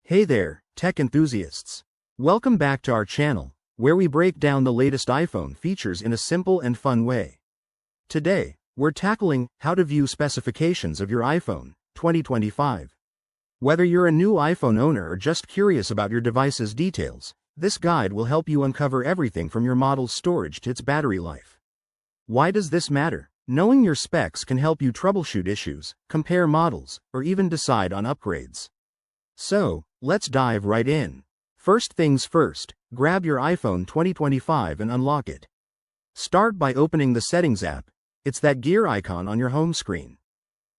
Hey there, tech enthusiasts. Welcome back to our channel, where we break down the latest iPhone features in a simple and fun way. Today, we're tackling how to view specifications of your iPhone 2025. Whether you're a new iPhone owner or just curious about your device's details, this guide will help you uncover everything from your model's storage to its battery life. Why does this matter? Knowing your specs can help you troubleshoot issues, compare models, or even decide on upgrades. So, let's dive right in. First things first, grab your iPhone 2025 and unlock it. Start by opening the Settings app. It's that gear icon on your home screen.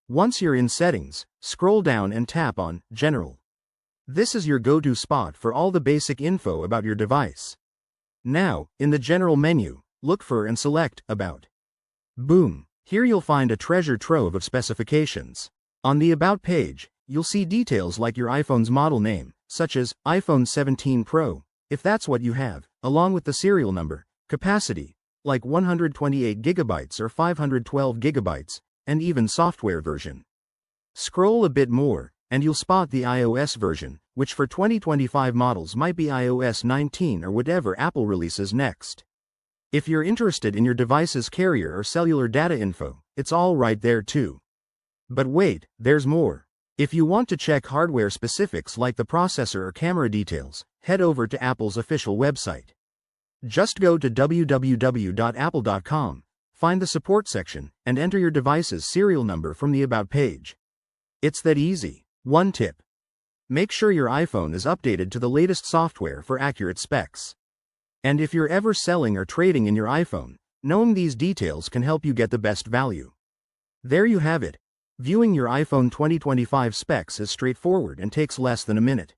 Once you're in Settings, scroll down and tap on General. This is your go-to spot for all the basic info about your device. Now, in the General menu, look for and select About. Boom! Here you'll find a treasure trove of specifications. On the About page, you'll see details like your iPhone's model name, such as iPhone 17 Pro, if that's what you have, along with the serial number, capacity, like 128 GB or 512 GB, and even software version. Scroll a bit more, and you'll spot the iOS version, which for 2025 models might be iOS 19 or whatever Apple releases next. If you're interested in your device's carrier or cellular data info, it's all right there too. But wait, there's more. If you want to check hardware specifics like the processor or camera details, head over to Apple's official website. Just go to www.apple.com, find the support section, and enter your device's serial number from the About page. It's that easy. One tip: make sure your iPhone is updated to the latest software for accurate specs. And if you're ever selling or trading in your iPhone, knowing these details can help you get the best value. There you have it. Viewing your iPhone 2025 specs is straightforward and takes less than a minute.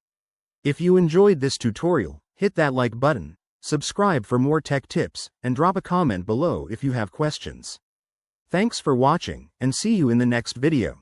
If you enjoyed this tutorial, hit that like button, subscribe for more tech tips, and drop a comment below if you have questions. Thanks for watching, and see you in the next video.